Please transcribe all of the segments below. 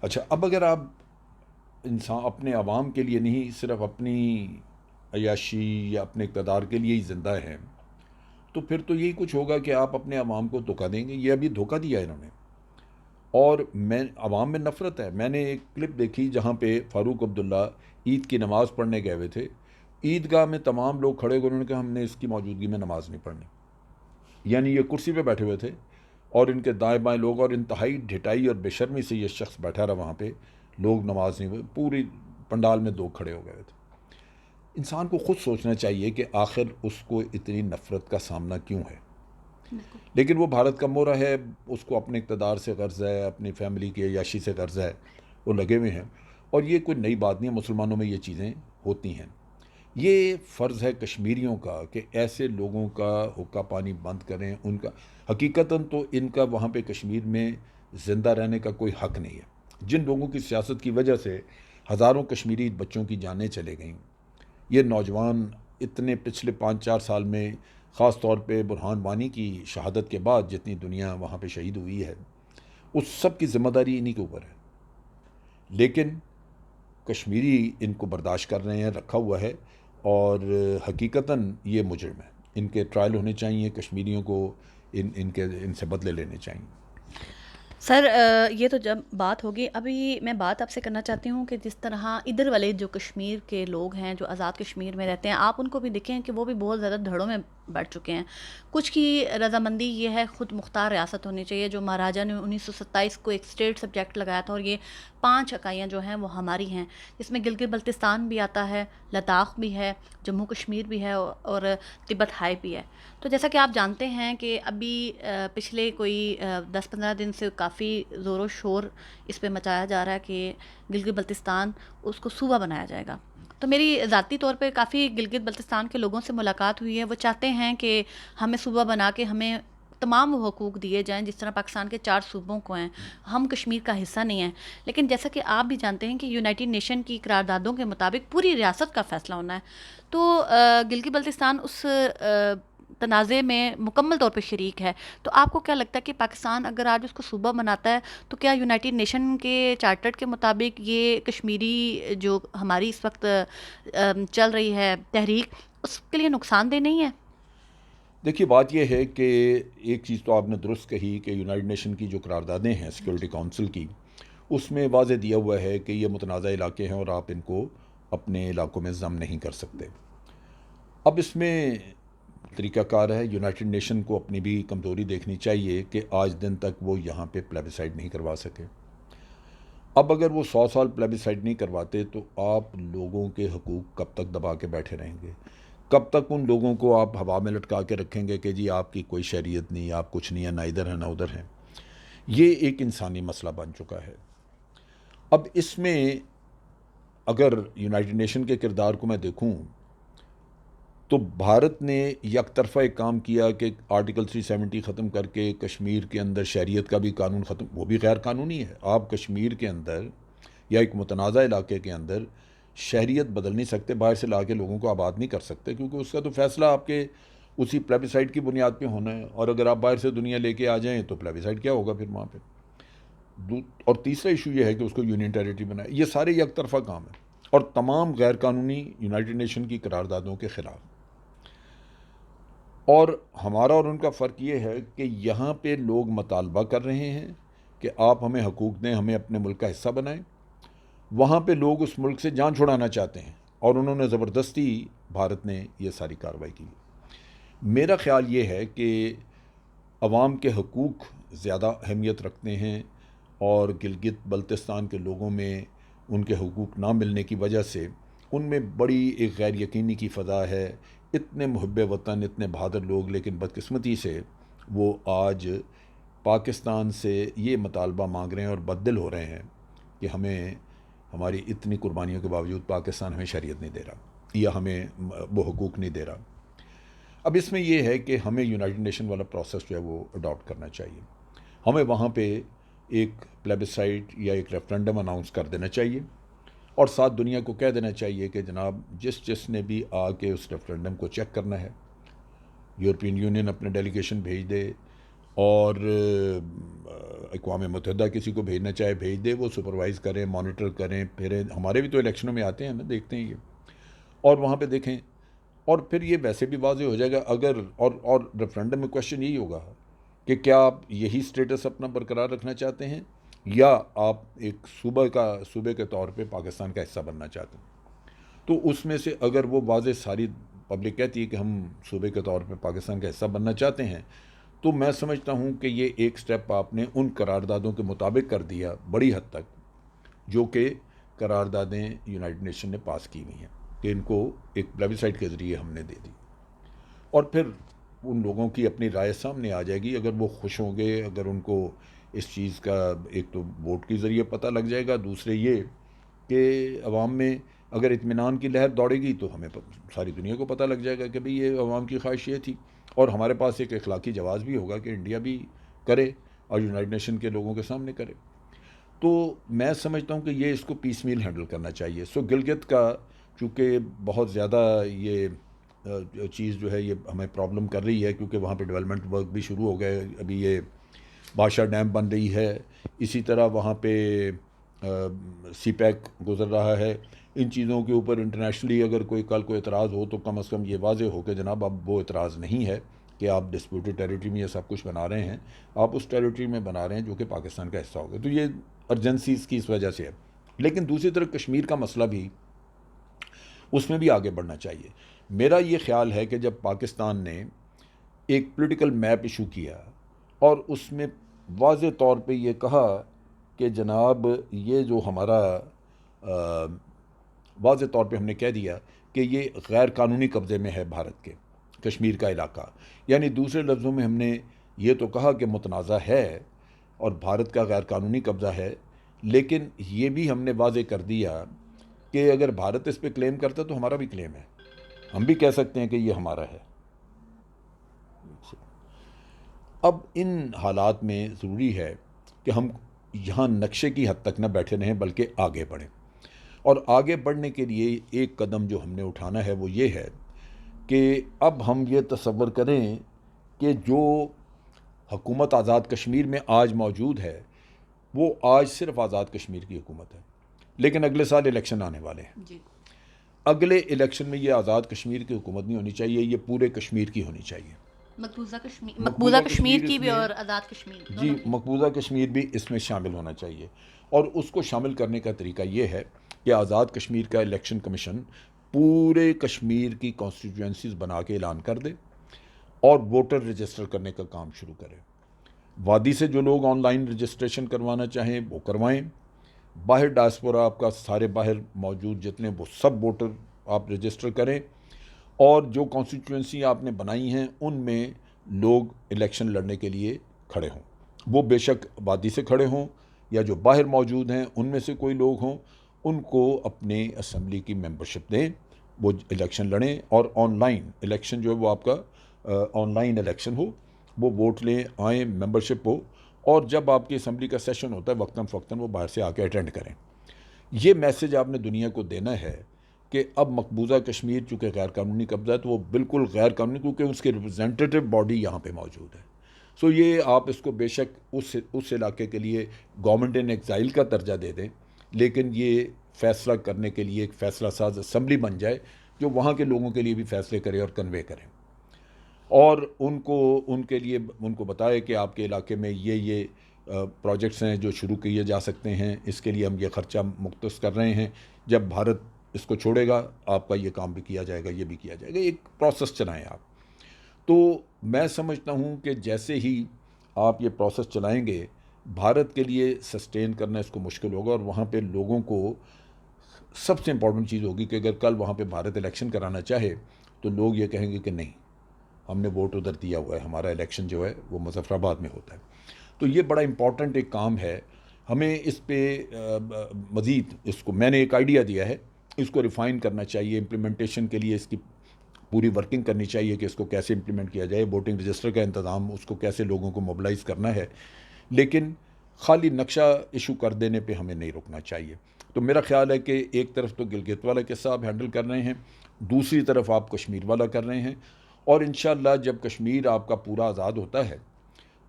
अच्छा, अब अगर आप इंसान अपने आवाम के लिए नहीं, सिर्फ अपनी अय्याशी या अपने इक़्तिदार के लिए ही ज़िंदा हैं, तो फिर तो यही कुछ होगा कि आप अपने आवाम को धोखा देंगे। ये अभी धोखा दिया इन्होंने। और मैं आवाम में नफ़रत है। मैंने एक क्लिप देखी जहाँ पे फ़ारूक अब्दुल्ला ईद की नमाज़ पढ़ने गए हुए थे। ईदगाह में तमाम लोग खड़े हुए, उन्होंने कहा हमने इसकी मौजूदगी में नमाज़ नहीं पढ़नी। यानी ये कुर्सी पे बैठे हुए थे और इनके दाएं बाएं लोग, और इंतहाई ढिठाई और बेशर्मी से ये शख्स बैठा रहा वहाँ पे। लोग नमाज नहीं हुए, पूरी पंडाल में दो खड़े हो गए थे। इंसान को खुद सोचना चाहिए कि आखिर उसको इतनी नफ़रत का सामना क्यों है। बिल्कुल। लेकिन वो भारत का मोरा है, उसको अपने इक़्तिदार से गर्ज़ है, अपनी फ़ैमिली की अय्याशी से गर्ज़ है, वो लगे हुए हैं। और ये कोई नई बात नहीं है, मुसलमानों में ये चीज़ें होती हैं। ये फ़र्ज़ है कश्मीरियों का कि ऐसे लोगों का हुक्का पानी बंद करें। उनका हकीकतन तो इनका वहाँ पे कश्मीर में ज़िंदा रहने का कोई हक़ नहीं है। जिन लोगों की सियासत की वजह से हज़ारों कश्मीरी बच्चों की जानें चले गईं, ये नौजवान इतने पिछले 5-4 साल में, ख़ास तौर पे बुरहान वानी की शहादत के बाद जितनी दुनिया वहाँ पे शहीद हुई है, उस सब की ज़िम्मेदारी इन्हीं के ऊपर है। लेकिन कश्मीरी इनको बर्दाश्त कर रहे हैं, रखा हुआ है। और हकीकतन ये मुजरिम है। इनके ट्रायल होने चाहिए, कश्मीरियों को इनके इनसे बदले लेने चाहिए। सर, ये तो जब बात होगी, अभी मैं बात आपसे करना चाहती हूँ कि जिस तरह इधर वाले जो कश्मीर के लोग हैं जो आज़ाद कश्मीर में रहते हैं, आप उनको भी देखें कि वो भी बहुत ज़्यादा धड़ों में बढ़ चुके हैं। कुछ की रजामंदी ये है खुद मुख्तार रियासत होनी चाहिए, जो महाराजा ने 1927 को एक स्टेट सब्जेक्ट लगाया था, और ये 5 इकाइयाँ जो हैं वो हमारी हैं, जिसमें गिलगित बल्तिस्तान भी आता है, लद्दाख भी है, जम्मू कश्मीर भी है, और तिब्बत हाई भी है। तो जैसा कि आप जानते हैं कि अभी पिछले कोई 10-15 दिन से काफ़ी ज़ोरों शोर इस पे मचाया जा रहा है कि गिलगित बल्तिस्तान उसको सूबा बनाया जाएगा। तो मेरी ज़ाती तौर पे काफ़ी गिलगित बल्तिस्तान के लोगों से मुलाकात हुई है। वो चाहते हैं कि हमें सूबा बना के हमें तमाम वो हकूक़ दिए जाएँ जिस तरह पाकिस्तान के 4 सूबों को हैं। हम कश्मीर का हिस्सा नहीं हैं। लेकिन जैसा कि आप भी जानते हैं कि यूनाइटेड नेशन की करारदादों के मुताबिक पूरी रियासत का फ़ैसला होना है। तो गिलगित बल्तिस्तान उस तनाज़े में मुकम्मल तौर पे शरीक है। तो आपको क्या लगता है कि पाकिस्तान अगर आज उसको सूबा बनाता है, तो क्या यूनाइटेड नेशन के चार्टर के मुताबिक ये कश्मीरी जो हमारी इस वक्त चल रही है तहरीक, उसके लिए नुकसानदेह नहीं है? देखिए, बात यह है कि एक चीज़ तो आपने दुरुस्त कही कि यूनाइटेड नेशन की जो करारदादें हैं सिक्योरिटी काउंसिल की, उसमें वाज़ेह दिया हुआ है कि ये मुतनाज़ा इलाके हैं और आप इनको अपने इलाकों में ज़म नहीं कर सकते। अब इसमें तरीक़ाकार है, यूनाइटेड नेशन को अपनी भी कमज़ोरी देखनी चाहिए कि आज दिन तक वो यहाँ पे प्लेबिसाइड नहीं करवा सके। अब अगर वो 100 साल प्लेबिसाइड नहीं करवाते तो आप लोगों के हकूक़ कब तक दबा के बैठे रहेंगे? कब तक उन लोगों को आप हवा में लटका के रखेंगे कि जी आपकी कोई शरीयत नहीं, आप कुछ नहीं है, ना इधर है ना उधर है। ये एक इंसानी मसला बन चुका है। अब इसमें अगर यूनाइटेड नेशन के किरदार को मैं देखूं, तो भारत ने एक तरफ़ा एक काम किया कि आर्टिकल 370 ख़त्म करके कश्मीर के अंदर शरीयत का भी कानून ख़त्म, वो भी गैर कानूनी है। आप कश्मीर के अंदर या एक मुतनाज़ा इलाके के अंदर शहरियत बदल नहीं सकते, बाहर से ला के लोगों को आबाद नहीं कर सकते, क्योंकि उसका तो फ़ैसला आपके उसी प्लेबिसाइड की बुनियाद पे होना है। और अगर आप बाहर से दुनिया लेके आ जाएं तो प्लेबिसाइड क्या होगा फिर वहाँ पे। और तीसरा इशू ये है कि उसको यूनियन टेरिटरी बनाए। ये सारे एक तरफ़ा काम है और तमाम गैर कानूनी यूनाइटेड नेशन की करारदादों के ख़िलाफ़। और हमारा और उनका फ़र्क ये है कि यहाँ पे लोग मतालबा कर रहे हैं कि आप हमें हकूक़ दें, हमें अपने मुल्क का हिस्सा बनाएं। वहाँ पे लोग उस मुल्क से जान छुड़ाना चाहते हैं और उन्होंने ज़बरदस्ती, भारत ने ये सारी कार्रवाई की। मेरा ख़्याल ये है कि अवाम के हकूक़ ज़्यादा अहमियत रखते हैं और गिलगित बल्तिस्तान के लोगों में उनके हकूक़ ना मिलने की वजह से उनमें बड़ी एक गैर यकीनी की फ़ज़ा है। इतने मुहब्बे वतन, इतने बहादुर लोग, लेकिन बदकिस्मती से वो आज पाकिस्तान से ये मतालबा मांग रहे हैं और बददिल हो रहे हैं कि हमें, हमारी इतनी कुर्बानियों के बावजूद पाकिस्तान हमें शरीयत नहीं दे रहा या हमें वो हकूक़ नहीं दे रहा। अब इसमें यह है कि हमें यूनाइटेड नेशन वाला प्रोसेस जो है वो अडॉप्ट करना चाहिए। हमें वहाँ पे एक प्लेबिसाइड या एक रेफरेंडम अनाउंस कर देना चाहिए और साथ दुनिया को कह देना चाहिए कि जनाब जिसने भी आके उस रेफरेंडम को चेक करना है, यूरोपियन यूनियन अपने डेलीगेशन भेज दे, और अक़वाम मुत्तहिदा किसी को भेजना चाहे भेज दे, वो सुपरवाइज़ करें, मॉनिटर करें, फिर हमारे भी तो इलेक्शनों में आते हैं ना, देखते हैं ये, और वहाँ पे देखें, और फिर ये वैसे भी वाज़ेह हो जाएगा अगर, और रेफरेंडम में क्वेश्चन यही होगा कि क्या आप यही स्टेटस अपना बरकरार रखना चाहते हैं या आप एक सूबे के तौर पे पाकिस्तान का हिस्सा बनना चाहते हैं। तो उसमें से अगर वो वाज़ेह सारी पब्लिक कहती है कि हम सूबे के तौर पे पाकिस्तान का हिस्सा बनना चाहते हैं, तो मैं समझता हूँ कि ये एक स्टेप आपने उन करारदादों के मुताबिक कर दिया बड़ी हद तक, जो कि करारदादें यूनाइटेड नेशन ने पास की हुई हैं कि इनको एक प्लेबिसाइट के ज़रिए हमने दे दी, और फिर उन लोगों की अपनी राय सामने आ जाएगी। अगर वो खुश होंगे, अगर उनको इस चीज़ का एक तो वोट के ज़रिए पता लग जाएगा, दूसरे ये कि अवाम में अगर इत्मीनान की लहर दौड़ेगी तो हमें सारी दुनिया को पता लग जाएगा कि भाई ये अवाम की ख्वाहिश ये थी, और हमारे पास एक अखलाकी जवाज़ भी होगा कि इंडिया भी करे और यूनाइटेड नेशन के लोगों के सामने करे। तो मैं समझता हूँ कि ये इसको पीस मील हैंडल करना चाहिए। सो गिलगित का चूँकि बहुत ज़्यादा ये चीज़ जो है ये हमें प्रॉब्लम कर रही है, क्योंकि वहाँ पे डेवलपमेंट वर्क भी शुरू हो गए, अभी ये बादशाह डैम बन रही है, इसी तरह वहाँ पे सी पैक गुजर रहा है। इन चीज़ों के ऊपर इंटरनेशनली अगर कोई कल को एतराज़ हो तो कम अज़ कम ये वाज़ेह हो कि जनाब अब वो एतराज़ नहीं है कि आप डिस्प्यूटेड टेरिटरी में ये सब कुछ बना रहे हैं, आप उस टेरिटरी में बना रहे हैं जो कि पाकिस्तान का हिस्सा होगा। तो ये अर्जेंसी इसकी इस वजह से है। लेकिन दूसरी तरफ कश्मीर का मसला भी, उसमें भी आगे बढ़ना चाहिए। मेरा ये ख्याल है कि जब पाकिस्तान ने एक पॉलिटिकल मैप इशू किया और उसमें वाज़े तौर पे ये कहा कि जनाब ये जो हमारा वाज़े तौर पे हमने कह दिया कि ये गैर कानूनी कब्ज़े में है भारत के कश्मीर का इलाका, यानी दूसरे लफ्ज़ों में हमने ये तो कहा कि मुतनाज़ा है और भारत का गैर कानूनी कब्ज़ा है, लेकिन ये भी हमने वाज़े कर दिया कि अगर भारत इस पे क्लेम करता तो हमारा भी क्लेम है, हम भी कह सकते हैं कि ये हमारा है। अब इन हालात में ज़रूरी है कि हम यहाँ नक्शे की हद तक न बैठे रहें बल्कि आगे बढ़ें, और आगे बढ़ने के लिए एक कदम जो हमने उठाना है वो ये है कि अब हम ये तसव्वुर करें कि जो हुकूमत आज़ाद कश्मीर में आज मौजूद है वो आज सिर्फ आज़ाद कश्मीर की हुकूमत है, लेकिन अगले साल इलेक्शन आने वाले हैं जी। अगले इलेक्शन में ये आज़ाद कश्मीर की हुकूमत नहीं होनी चाहिए, ये पूरे कश्मीर की होनी चाहिए। मकबूजा कश्मीर की भी और आज़ाद कश्मीर जी, मकबूजा कश्मीर भी इसमें शामिल होना चाहिए, और उसको शामिल करने का तरीका ये है कि आज़ाद कश्मीर का इलेक्शन कमीशन पूरे कश्मीर की कॉन्स्टिट्यूंसीज बना के ऐलान कर दे और वोटर रजिस्टर करने का काम शुरू करें। वादी से जो लोग ऑनलाइन रजिस्ट्रेशन करवाना चाहें वो करवाएं, बाहर डायस्पोरा आपका सारे बाहर मौजूद जितने वो सब वोटर आप रजिस्टर करें, और जो कॉन्स्टिट्यूंसी आपने बनाई हैं उनमें लोग इलेक्शन लड़ने के लिए खड़े हों, वो बेशक वादी से खड़े हों या जो बाहर मौजूद हैं उनमें से कोई लोग हों, उनको अपने असम्बली की मेंबरशिप दें, वो इलेक्शन लड़ें, और ऑनलाइन इलेक्शन जो है वो आपका ऑनलाइन इलेक्शन हो, वो वोट लें, आएँ, मेंबरशिप हो, और जब आपकी असम्बली का सेशन होता है वक्तन फ़क्तन वो बाहर से आके अटेंड करें। ये मैसेज आपने दुनिया को देना है कि अब मकबूजा कश्मीर चूँकि गैर कानूनी कब्ज़ा है तो वो बिल्कुल गैर कानूनी, क्योंकि उसकी रिप्रेजेंटेटिव बॉडी यहाँ पे मौजूद है। सो ये आप इसको बेशक उस इलाके के लिए गवर्नमेंट इन एग्ज़ाइल का दर्जा दे दें, लेकिन ये फ़ैसला करने के लिए एक फ़ैसला साज असम्बली बन जाए जो वहाँ के लोगों के लिए भी फ़ैसले करे और कन्वे करें, और उनके लिए उनको बताए कि आपके इलाके में ये प्रोजेक्ट्स हैं जो शुरू किए जा सकते हैं, इसके लिए हम ये ख़र्चा मुख्तस कर रहे हैं, जब भारत इसको छोड़ेगा आपका ये काम भी किया जाएगा, ये भी किया जाएगा, एक प्रोसेस चलाएं आप। तो मैं समझता हूँ कि जैसे ही आप ये प्रोसेस चलाएंगे भारत के लिए सस्टेन करना इसको मुश्किल होगा, और वहाँ पे लोगों को सबसे इम्पॉर्टेंट चीज़ होगी कि अगर कल वहाँ पे भारत इलेक्शन कराना चाहे तो लोग ये कहेंगे कि नहीं, हमने वोट उधर दिया हुआ है, हमारा इलेक्शन जो है वो मुजफ्फराबाद में होता है। तो ये बड़ा इम्पॉर्टेंट एक काम है, हमें इस पे मज़ीद इसको मैंने एक आइडिया दिया है, इसको रिफ़ाइन करना चाहिए, इम्प्लीमेंटेशन के लिए इसकी पूरी वर्किंग करनी चाहिए कि इसको कैसे इम्प्लीमेंट किया जाए, वोटिंग रजिस्टर का इंतज़ाम, उसको कैसे लोगों को मोबिलाइज़ करना है, लेकिन खाली नक्शा इशू कर देने पे हमें नहीं रुकना चाहिए। तो मेरा ख़्याल है कि एक तरफ तो गिलगित वाला किस्सा आप हैंडल कर रहे हैं, दूसरी तरफ आप कश्मीर वाला कर रहे हैं, और इंशाअल्लाह जब कश्मीर आपका पूरा आज़ाद होता है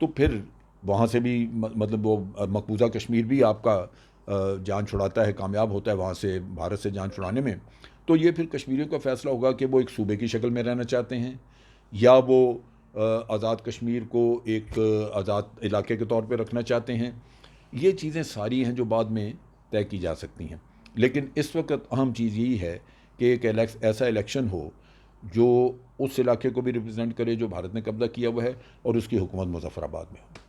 तो फिर वहाँ से भी मतलब वो मकबूजा कश्मीर भी आपका जान छुड़ाता है, कामयाब होता है वहाँ से भारत से जान छुड़ाने में। तो ये फिर कश्मीरियों का फ़ैसला होगा कि वो एक सूबे की शक्ल में रहना चाहते हैं या वो आज़ाद कश्मीर को एक आज़ाद इलाके के तौर पे रखना चाहते हैं। ये चीज़ें सारी हैं जो बाद में तय की जा सकती हैं, लेकिन इस वक्त अहम चीज़ यही है कि एक ऐसा इलेक्शन हो जो उस इलाके को भी रिप्रेजेंट करे जो भारत ने कब्जा किया हुआ है और उसकी हुकूमत मुजफ्फराबाद में हो।